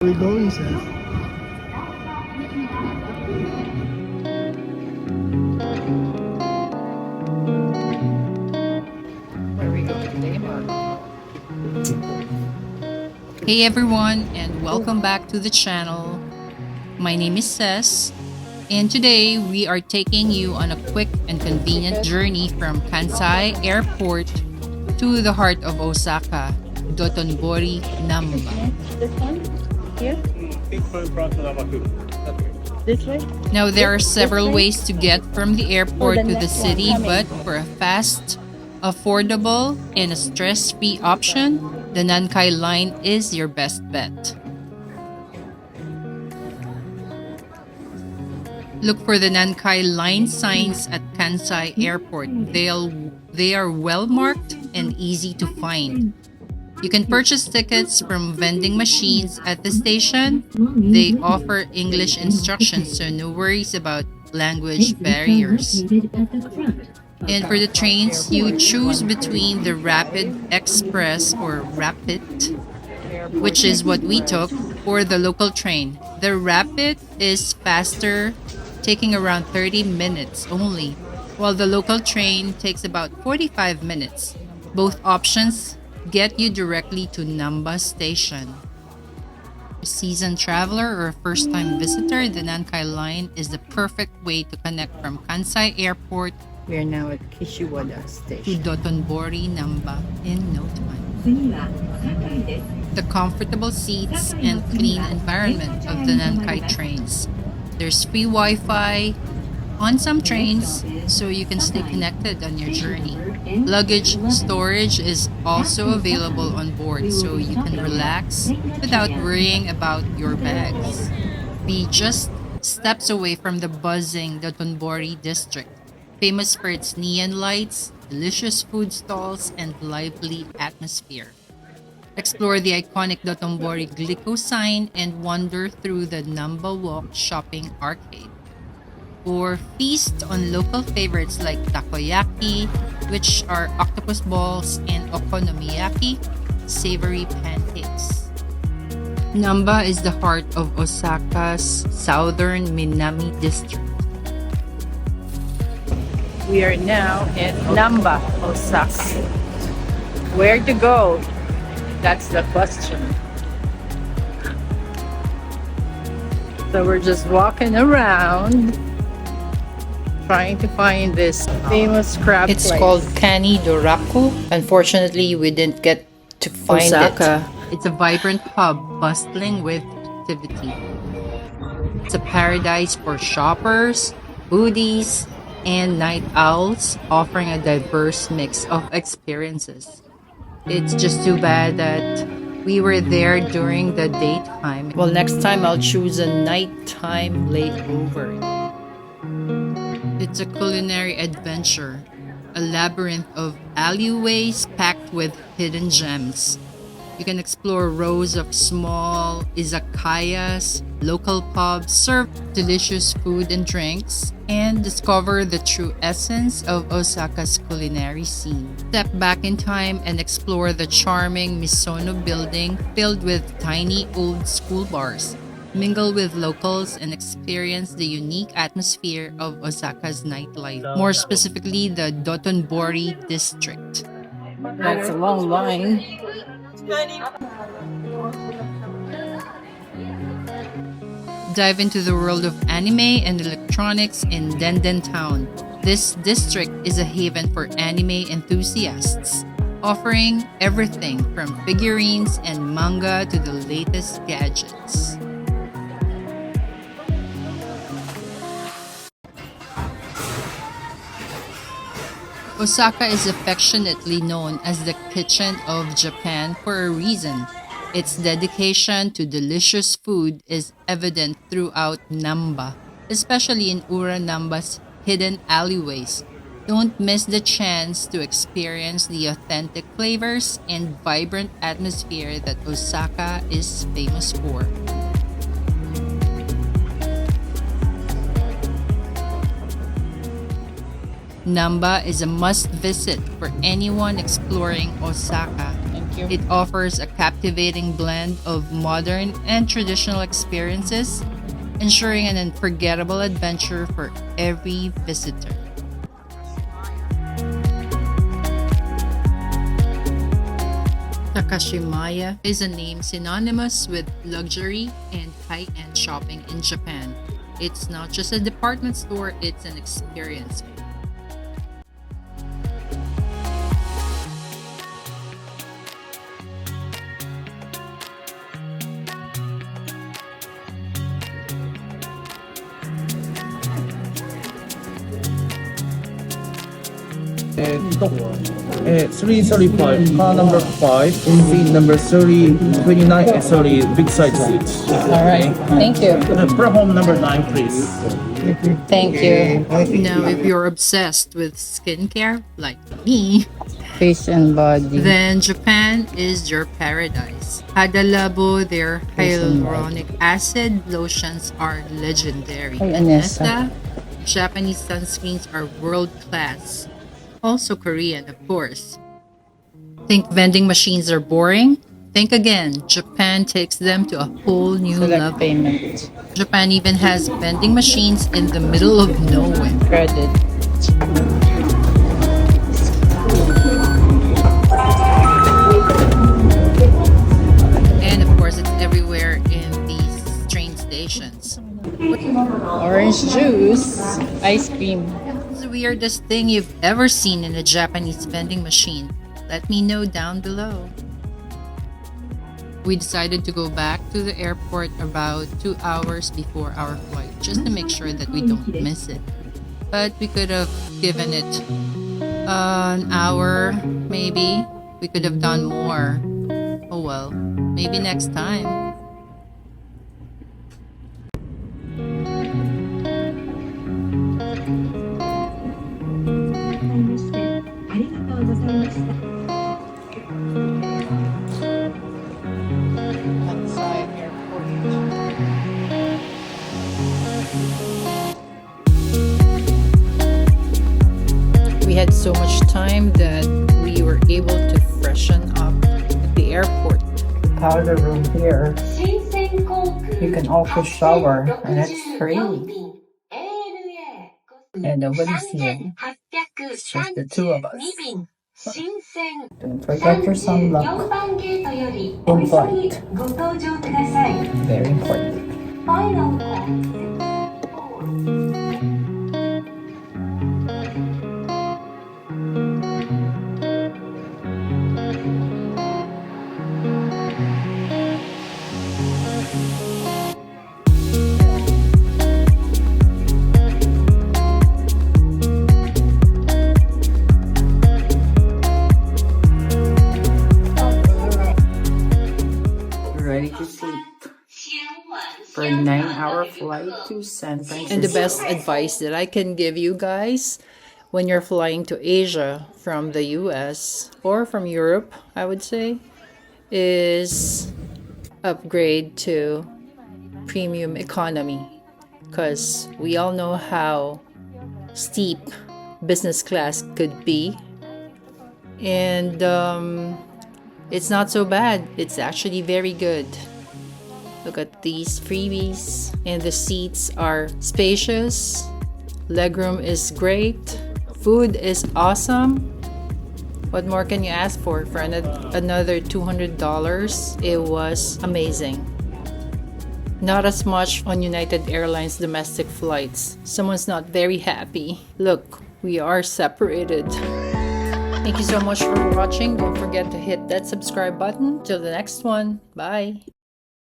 Where are we going, sir? Where are we going today, Mark? Hey everyone, and welcome back to the channel. My name is Ses, and today we are taking you on a quick and convenient journey from Kansai Airport to the heart of Osaka, Dotonbori, Namba. This one? Here? This way? Now, there are several ways to get from the airport to the next one city, coming. but for a fast, affordable, and a stress-free option, the Nankai line is your best bet. Look for the Nankai line signs at Kansai Airport. They are well marked and easy to find. You can purchase tickets from vending machines at the station. They offer English instructions, so no worries about language barriers. And for the trains, you choose between the Rapid Express or Rapid, which is what we took, or the local train. The Rapid is faster, taking around 30 minutes only, while the local train takes about 45 minutes. Both options get you directly to Namba station. A seasoned traveler or a first-time visitor, the Nankai line is the perfect way to connect from Kansai Airport We are now at Kishiwada to Station. Dotonbori, Namba in no time. The comfortable seats and clean environment of the Nankai trains. There's free Wi-Fi on some trains, so you can stay connected on your journey. Luggage storage is also available on board, so you can relax without worrying about your bags. Be just steps away from the buzzing Dotonbori district, famous for its neon lights, delicious food stalls, and lively atmosphere. Explore the iconic Dotonbori *ᴍᴇ and wander through the Namba Walk shopping arcade. Or feast on local favorites like takoyaki, which are octopus balls, and okonomiyaki, savory pancakes. Namba is the heart of Osaka's southern Minami district. We are now in Namba, Osaka. Where to go? That's the question. So we're just walking around trying to find this famous crab It's place. called Kani Doraku. Unfortunately, we didn't get to find Osaka. it. It's a vibrant hub bustling with activity. It's a paradise for shoppers, foodies, and night owls, offering a diverse mix of experiences. It's just too bad that we were there during the daytime. Well, next time I'll choose a nighttime layover. It's a culinary adventure, a labyrinth of alleyways packed with hidden gems. You can explore rows of small izakayas, local pubs, serve delicious food and drinks, and discover the true essence of Osaka's culinary scene. Step back in time and explore the charming Misono building filled with tiny old school bars. Mingle with locals and experience the unique atmosphere of Osaka's nightlife, more specifically the Dotonbori district. That's a long line. Dive into the world of anime and electronics in Denden Town. This district is a haven for anime enthusiasts, offering everything from figurines and manga to the latest gadgets. Osaka is affectionately known as the kitchen of Japan for a reason. Its dedication to delicious food is evident throughout Namba, especially in Ura Namba's hidden alleyways. Don't miss the chance to experience the authentic flavors and vibrant atmosphere that Osaka is famous for. Namba is a must-visit for anyone exploring Osaka. Thank you. It offers a captivating blend of modern and traditional experiences, ensuring an unforgettable adventure for every visitor. Takashimaya is a name synonymous with luxury and high-end shopping in Japan. It's not just a department store, it's an experience. Top 335, car number 5, seat number 30, 29, 30, big size seat. All right. Thank you. Platform number 9, please. Thank you. Now, if you're obsessed with skincare, like me, Face and body. then Japan is your paradise. Hadalabo, their hyaluronic acid lotions are legendary. Ay, Anessa. Japanese sunscreens are world-class. Also Korean, of course. Think vending machines are boring? Think again. Japan takes them to a whole new Select level. payment. Japan even has vending machines in the middle of nowhere. Credit. And of course, it's everywhere in these train stations. Orange juice. Ice cream. What's the weirdest thing you've ever seen in a Japanese vending machine? Let me know down below. We decided to go back to the airport about 2 hours before our flight just to make sure that we don't miss it. But we could have given it an hour, maybe. We could have done more. Oh well, maybe next time. Outside airport. We had so much time that we were able to freshen up at the airport. Powder room here. You can also shower, and it's free. And nobody's here. It's just the two of us. Don't forget your sunblock in flight. Very important. Ready to sleep for a 9-hour flight to San Francisco. And the best advice that I can give you guys when you're flying to Asia from the US or from Europe, I would say, is upgrade to premium economy, because we all know how steep business class could be. And it's not so bad. It's actually very good. Look at these freebies. And the seats are spacious. Legroom is great. Food is awesome. What more can you ask for another $200? It was amazing. Not as much on United Airlines domestic flights. Someone's not very happy. Look, we are separated. Thank you so much for watching. Don't forget to hit that subscribe button. Till the next one. Bye.